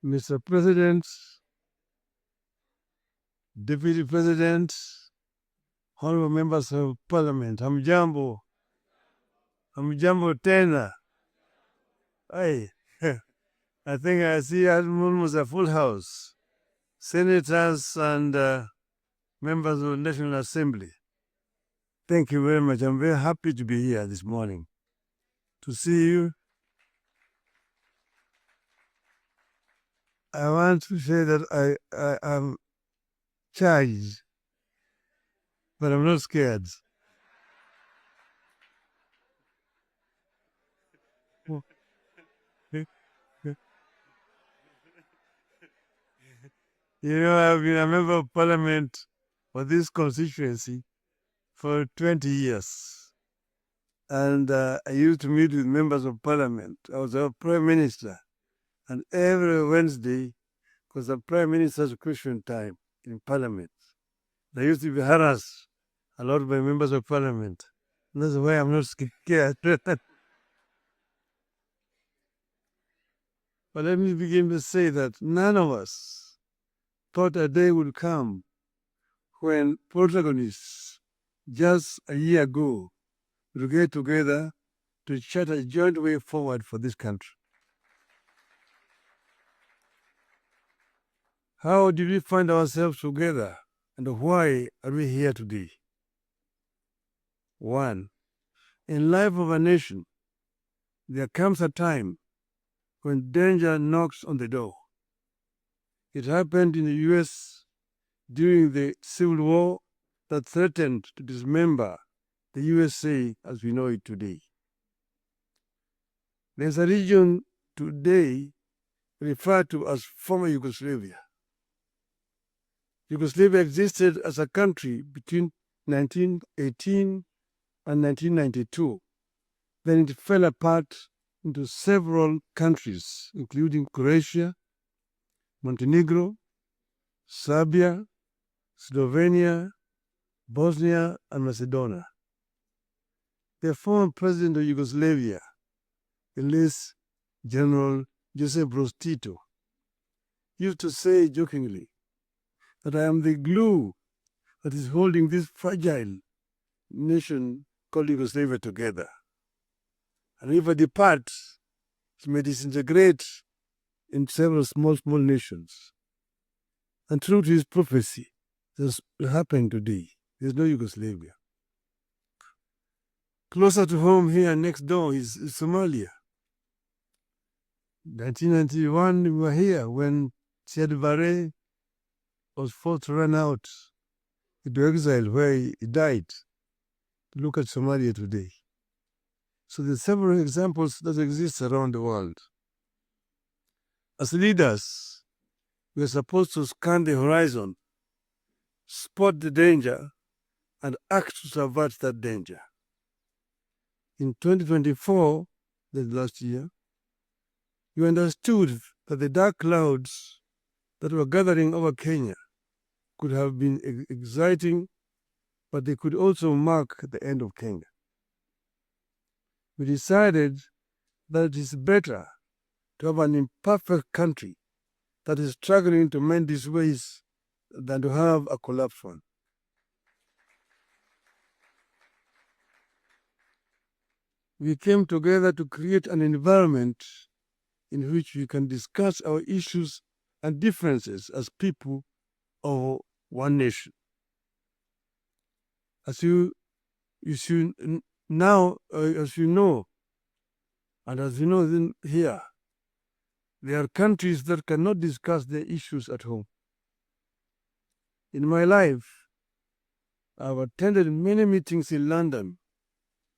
Mr. President, Deputy President, honorable members of Parliament, hamjambo, hamjambo tena. Hey, I think I see almost a full house. Senators and members of the National Assembly. Thank you very much. I'm very happy to be here this morning to see you. I want to say that I am charged, but I'm not scared. You know, I've been a member of parliament for this constituency for 20 years. And I used to meet with members of parliament. I was a prime minister. And every Wednesday was the prime minister's question time in parliament. I used to be harassed a lot by members of parliament. And that's why I'm not scared. But let me begin to say that none of us thought a day would come when protagonists just a year ago would get together to chart a joint way forward for this country. How did we find ourselves together, and why are we here today? 1. In life of a nation, there comes a time when danger knocks on the door. It happened in the US during the Civil War that threatened to dismember the USA as we know it today. There's a region today referred to as former Yugoslavia. Yugoslavia existed as a country between 1918 and 1992. Then it fell apart into several countries, including Croatia, Montenegro, Serbia, Slovenia, Bosnia, and Macedonia. The former president of Yugoslavia, the late General Joseph Broz Tito, used to say jokingly that I am the glue that is holding this fragile nation called Yugoslavia together. And if I depart, it may disintegrate in several small nations. And true to his prophecy, this will happen today. There's no Yugoslavia. Closer to home here, next door, is Somalia. 1991, we were here when Siad Barre was forced to run out into exile where he died. Look at Somalia today. So there's several examples that exist around the world. As leaders, we are supposed to scan the horizon, spot the danger, and act to subvert that danger. In 2024, the last year, we understood that the dark clouds that were gathering over Kenya could have been exciting, but they could also mark the end of Kenya. We decided that it is better to have an imperfect country that is struggling to mend its ways than to have a collapsed one. We came together to create an environment in which we can discuss our issues and differences as people of one nation. As you know, and as you know here, there are countries that cannot discuss their issues at home. In my life, I've attended many meetings in London,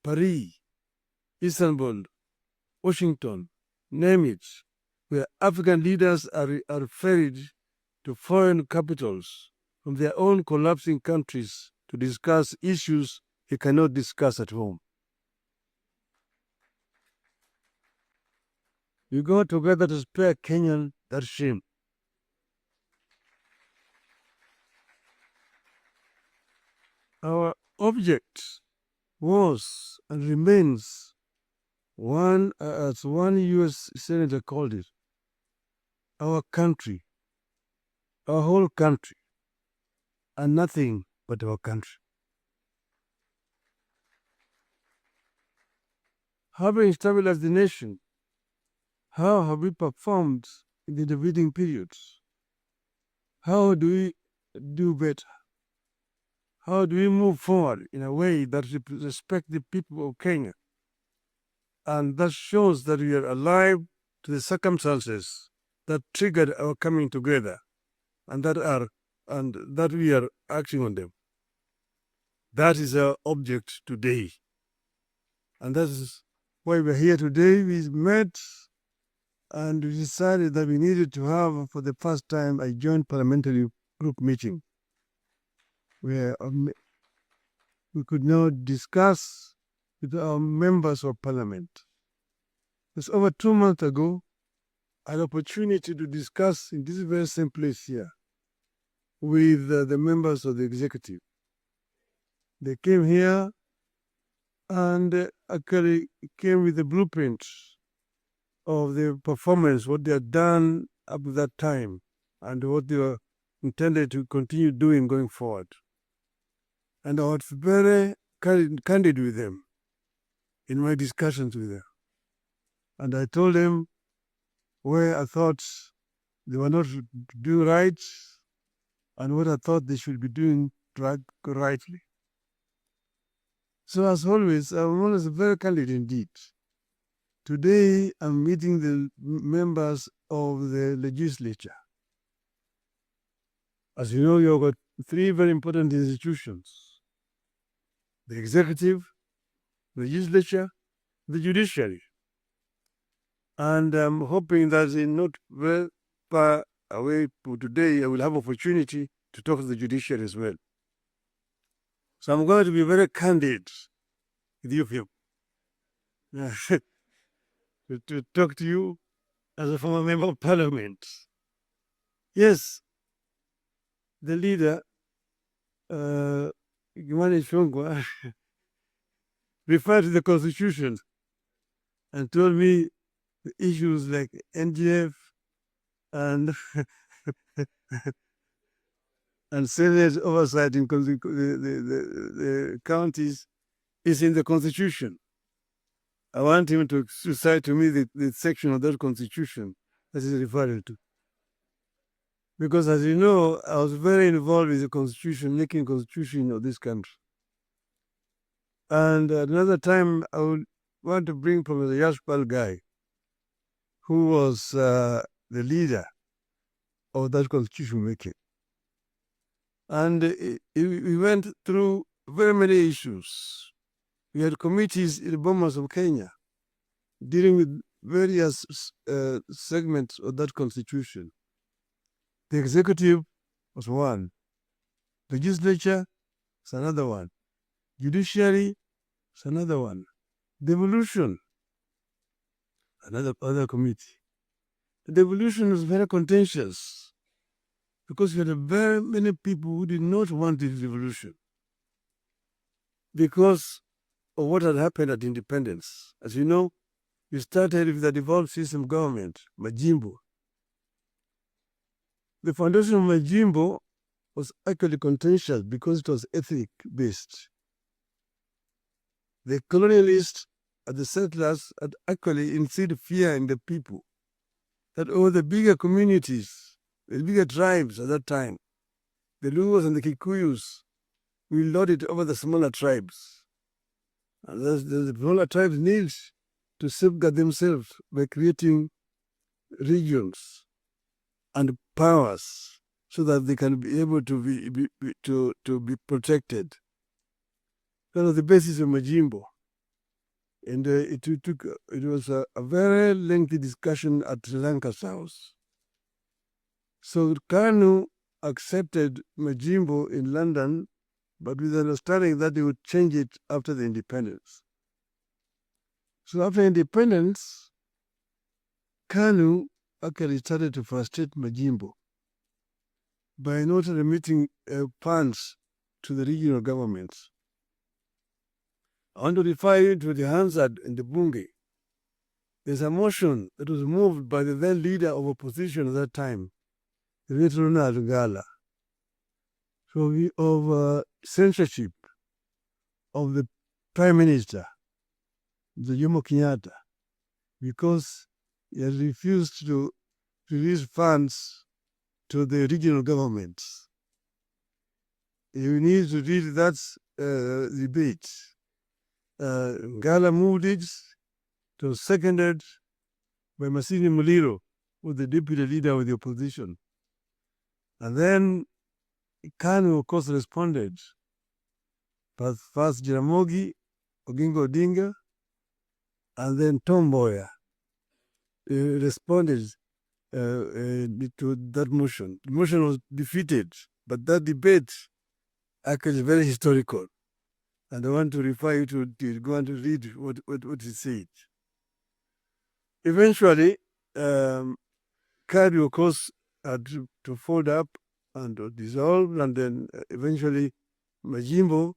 Paris, Istanbul, Washington, name it, where African leaders are ferried to foreign capitals from their own collapsing countries to discuss issues they cannot discuss at home. We go together to spare Kenyan that shame. Our object was and remains one, as one U.S. senator called it, our country, our whole country, and nothing but our country. Having stabilized the nation, how have we performed in the intervening periods? How do we do better? How do we move forward in a way that respects the people of Kenya and that shows that we are alive to the circumstances that triggered our coming together and that we are acting on them? That is our object today. And that is why we're here today. We met and we decided that we needed to have, for the first time, a joint parliamentary group meeting where we could now discuss with our members of parliament. It's over 2 months ago, I had an opportunity to discuss in this very same place here with the members of the executive. They came here and actually came with the blueprint of the performance, what they had done up to that time, and what they were intended to continue doing going forward. And I was very candid with them in my discussions with them. And I told them where I thought they were not doing right and what I thought they should be doing rightly. So as always, I'm always very candid indeed. Today, I'm meeting the members of the legislature. As you know, you've got 3 very important institutions: the executive, the legislature, the judiciary. And I'm hoping that in not very far away today, I will have opportunity to talk to the judiciary as well. So I'm going to be very candid with you people. to talk to you as a former member of parliament. Yes, the leader, Gimani Chungwa, referred to the constitution and told me the issues like NGF and and Senate oversight in the counties is in the constitution. I want him to cite to me the section of that constitution that is referred to. Because as you know, I was very involved with the constitution, making constitution of this country. And another time, I would want to bring Professor Yashpal Guy, who was the leader of that constitution making. And we went through very many issues. We had committees in the Bomas of Kenya dealing with various segments of that constitution. The executive was one. Legislature is another one. Judiciary is another one. Devolution, other committee. The devolution was very contentious because we had very many people who did not want this devolution because of what had happened at independence. As you know, we started with a devolved system government, Majimbo. The foundation of Majimbo was actually contentious because it was ethnic-based. The colonialists and the settlers had actually instilled fear in the people that all the bigger communities, the bigger tribes at that time, the Luos and the Kikuyus, will lord it over the smaller tribes. And the smaller tribes need to safeguard themselves by creating regions and powers so that they can be able to be protected. That was the basis of Majimbo. And it was a very lengthy discussion at Sri Lanka's house. So Kanu accepted Majimbo in London, but with the understanding that they would change it after the independence. So after independence, Kanu actually started to frustrate Majimbo by not remitting funds to the regional governments. I want to refer you to the Hansard and the Bunge. there's a motion that was moved by the then leader of opposition at that time, the late Ronald Raila, of censorship of the Prime Minister, the Jomo Kenyatta, because he has refused to release funds to the regional governments. You need to read that debate. Ngala moved it. It was seconded by Masini Muliro, who was the deputy leader of the opposition. And then Kanu, of course, responded. First Jaramogi, Oginga Odinga, and then Tom Mboya responded to that motion. The motion was defeated, but that debate actually is very historical. And I want to refer you to go and to read what he said. Eventually, Kadu, of course, had to fold up and dissolve, and then eventually Majimbo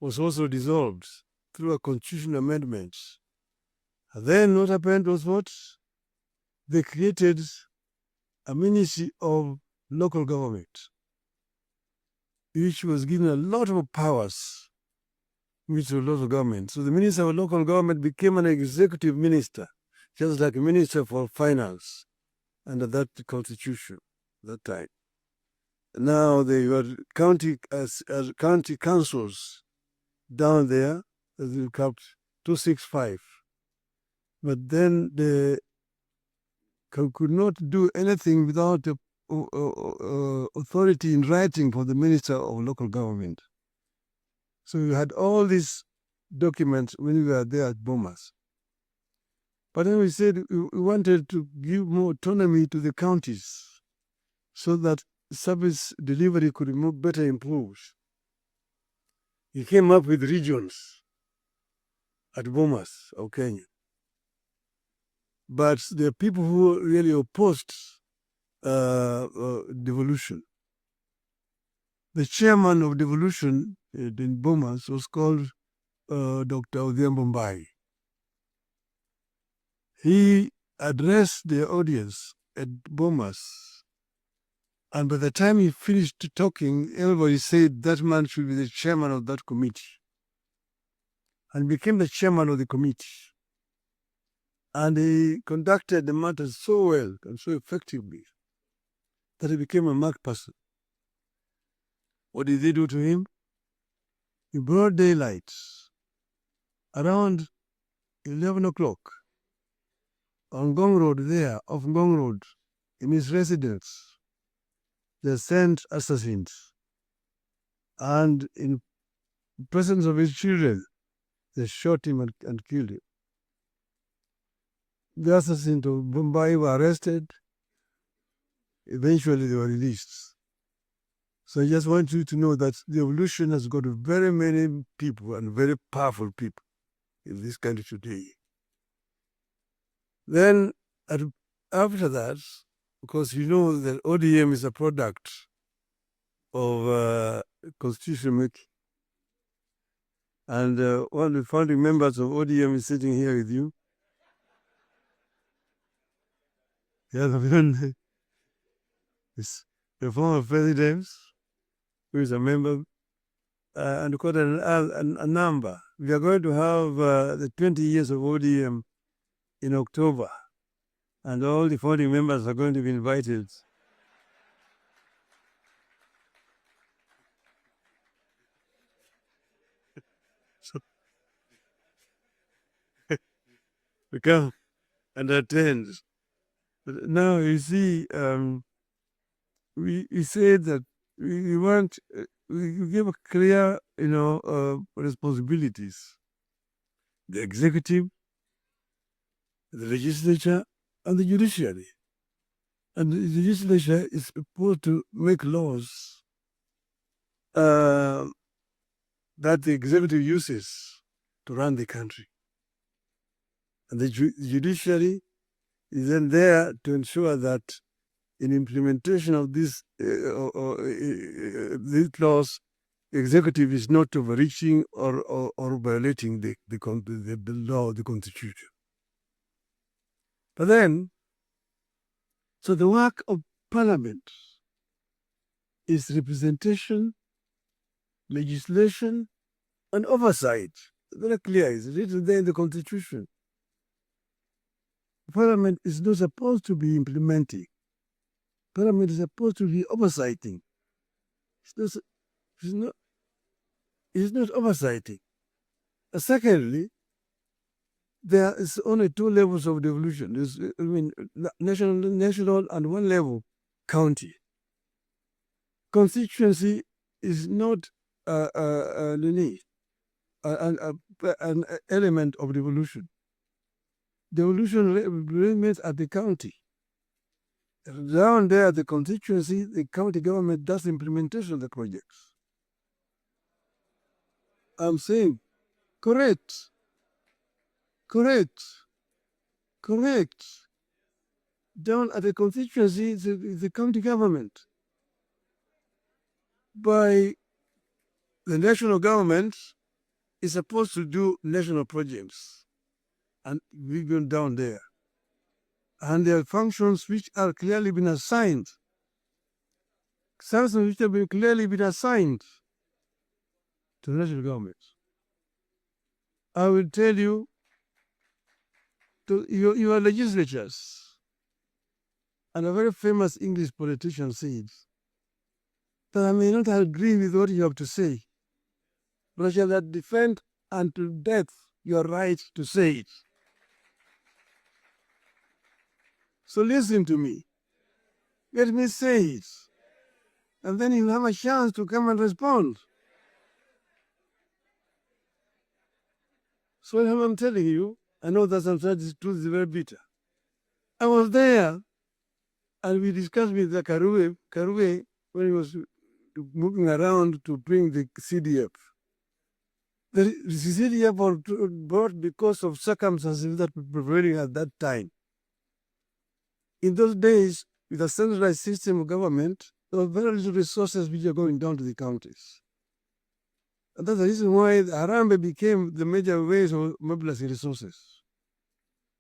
was also dissolved through a constitutional amendment. And then what happened was what? They created a Ministry of Local Government, which was given a lot of powers, Ministry of Local Government. So the Minister of Local Government became an executive minister, just like a Minister for Finance under that constitution at that time. Now they were county councils down there, as we kept 265. But then they could not do anything without authority in writing for the Minister of Local Government. So we had all these documents when we were there at Bomas. But then we said we wanted to give more autonomy to the counties so that service delivery could better improve. He came up with regions at Bomas of Kenya. But there are people who really opposed devolution. The chairman of devolution in Bomas was called Dr. Odhiambo Mbai. He addressed the audience at Bomas, and by the time he finished talking, everybody said that man should be the chairman of that committee, and became the chairman of the committee. And he conducted the matter so well and so effectively that he became a marked person. What did they do to him? In broad daylight, around 11 o'clock, on Ngong Road there, off Ngong Road, in his residence, they sent assassins. And in presence of his children, they shot him and killed him. The assassins of Mumbai were arrested. Eventually, they were released. So I just want you to know that the evolution has got very many people and very powerful people in this country today. Then, after that, because you know that ODM is a product of constitution making. And one of the founding members of ODM is sitting here with you. The other one is the former president, who is a member, and quite a number. We are going to have the 20 years of ODM in October, and all the founding members are going to be invited. So we come and attend. But now you see, we say that we want, we give a clear, responsibilities. The executive, the legislature, and the judiciary. And the legislature is supposed to make laws that the executive uses to run the country. And the judiciary is then there to ensure that in implementation of these laws, the executive is not overreaching or violating the law, the constitution. But then, so the work of parliament is representation, legislation, and oversight. Very clear. It's written there in the Constitution. Parliament is not supposed to be implementing. Parliament is supposed to be oversighting. It's not oversighting. Secondly, there is only two levels of devolution. There's, national and one level, county. Constituency is not an element of devolution. Devolution remains at the county. Down there, the constituency, the county government does implementation of the projects. I'm saying, correct. Down at the constituency, the county government. By the national government is supposed to do national projects, and we've gone down there. And there are functions which are clearly been assigned. Functions which have been clearly been assigned to the national government. I will tell you, to your legislatures, and a very famous English politician said that I may not agree with what you have to say, but I shall defend unto death your right to say it. So listen to me. Let me say it. And then you have a chance to come and respond. So I'm telling you, I know that sometimes this truth is very bitter. I was there, and we discussed with the Karue when he was moving around to bring the CDF. The CDF was brought because of circumstances that were prevailing at that time. In those days, with a centralized system of government, there were very little resources which are going down to the counties. And that's the reason why Harambee became the major ways of mobilizing resources.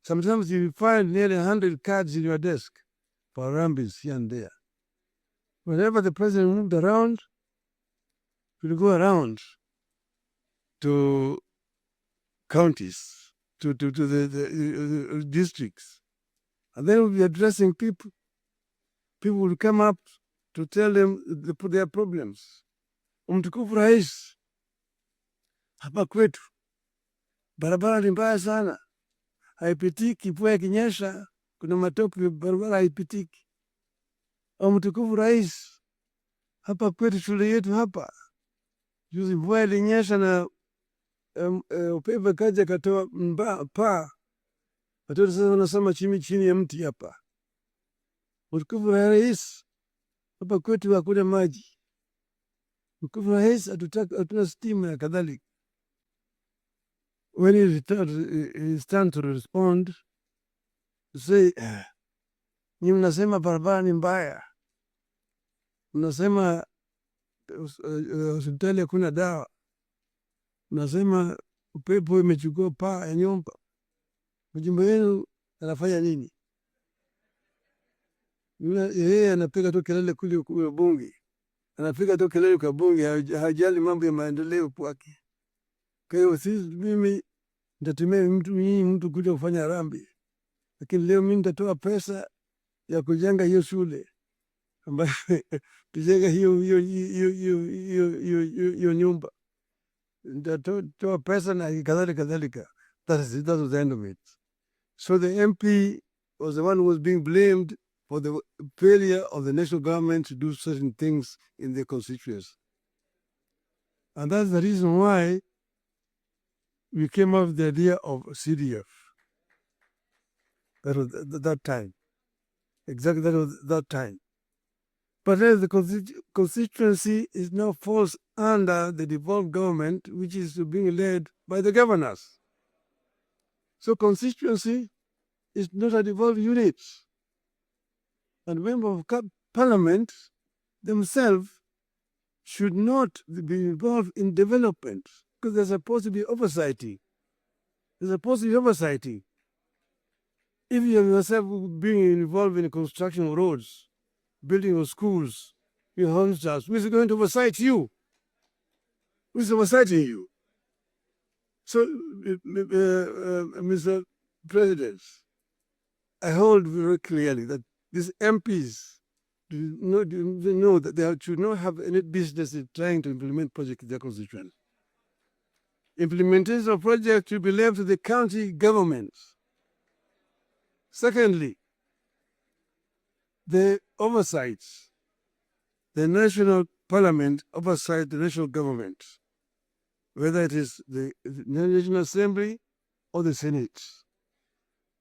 Sometimes you find nearly 100 cards in your desk for Harambees here and there. Whenever the president moved around, he would go around to counties, to the districts. And then we'll be addressing people. People will come up to tell them their problems. Mtukufu Rais, hapa kwetu barabara ni mbaya sana, haipitiki. Mvua ikinyesha kuna matope, barabara haipitiki. Mtukufu Rais, hapa kwetu shule yetu hapa juzi mvua ilinyesha na upepo kaja katoa paa, watoto sasa wanasoma chini ya mti hapa. Mtukufu Rais, hapa kwetu hakuna maji. Mtukufu Rais, hatuna stima na kadhalika. When it's time to respond, say, ni mnasema barabara ni mbaya, mnasema hospitali hakuna dawa, mnasema upepo imechukua paa ya nyumba. Mjumbe wenu anafanya nini? Yeye anapiga tu kelele kule bunge, anapiga tu kelele kwa bunge, hajali mambo ya maendeleo kwake. Kwa hiyo mimi nitatumia mtu kuja kufanya harambee, lakini leo mimi nitatoa pesa ya kujenga hiyo shule ambayo tujenga hiyo nyumba, nitatoa pesa na kadhalika. That was the end of it. So the MP was the one who was being blamed for the failure of the national government to do certain things in their constituency. And that's the reason why we came up with the idea of CDF. That was that time. Exactly, that was that time. But then the constituency is now falls under the devolved government, which is being led by the governors. So constituency is not a devolved unit. And members of parliament themselves should not be involved in development because they're supposed to be oversighting. They're supposed to be oversighting. If you yourself being involved in construction of roads, building of schools, your hospitals, who is going to oversight you? Who is oversighting you? So, Mr. President, I hold very clearly that these MPs do know that they should not have any business in trying to implement projects in their constituency. Implementation of projects should be left to the county governments. Secondly, the oversight, the national parliament oversight the national government, whether it is the National Assembly or the Senate.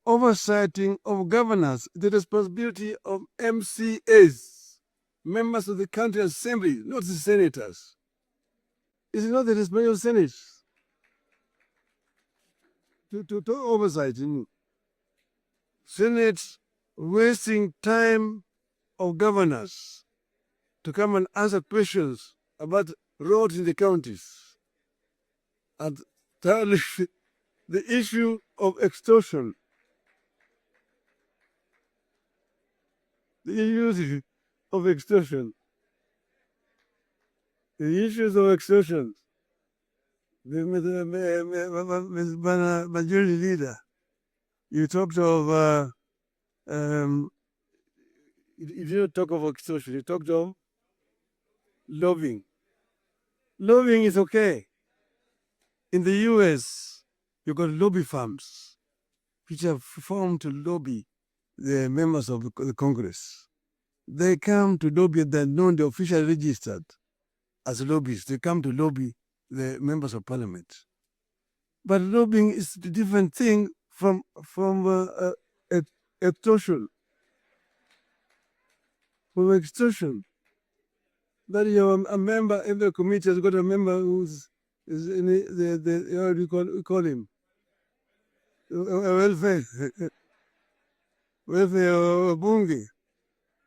Oversighting of governors, the responsibility of MCAs, members of the county assembly, not the senators. It is not the responsibility of Senate to oversight. Senate wasting time of governors to come and answer questions about roads in the counties. And thirdly, the issue of extortion. The issues of extortion. The issues of extortion. The majority leader, you talked of, you didn't talk of extortion, you talked of lobbying. Lobbying is okay. In the US, you've got lobby firms which have formed to lobby the members of the Congress. They come to lobby, they're known, they're officially registered as lobbyists. They come to lobby the members of parliament. But lobbying is a different thing from extortion. From extortion. That you're a member, every committee has got a member who's in the how do you call him? Welfare. Welfare bunge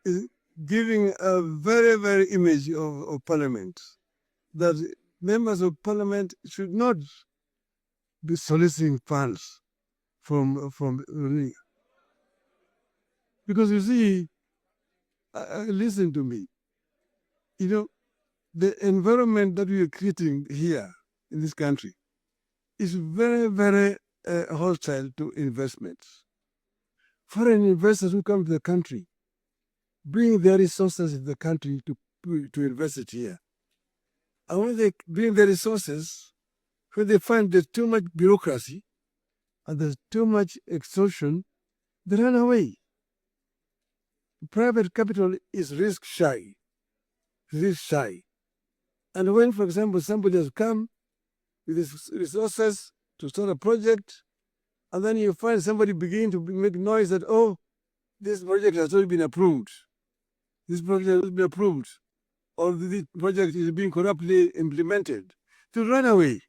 is giving a very, very image of parliament, that members of parliament should not be soliciting funds from because you see, listen to me, the environment that we are creating here in this country is very, very hostile to investments. Foreign investors who come to the country bring their resources in the country to invest it here. And when they bring their resources, when they find there's too much bureaucracy and there's too much extortion, they run away. Private capital is risk shy. And when, for example, somebody has come with his resources to start a project, and then you find somebody beginning to make noise that, oh, this project has already been approved. This project has been approved. Or this project is being corruptly implemented. To run away.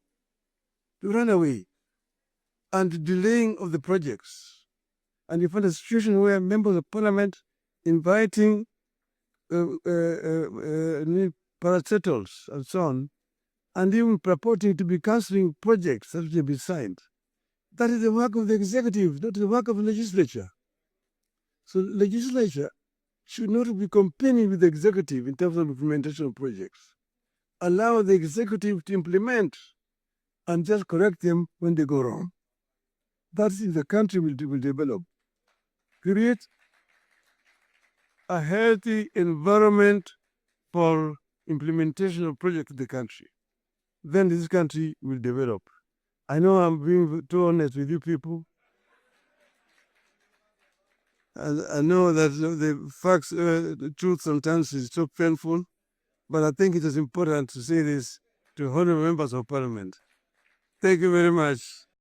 And delaying of the projects. And you find a situation where members of parliament inviting parastatals and so on, and even purporting to be cancelling projects that have been signed. That is the work of the executive, not the work of the legislature. So legislature should not be competing with the executive in terms of implementation of projects. Allow the executive to implement and just correct them when they go wrong. That is the country will develop. Create a healthy environment for implementation of projects in the country. Then this country will develop. I know I'm being too honest with you people. And I know that the facts, the truth sometimes is so painful, but I think it is important to say this to honorable members of parliament. Thank you very much.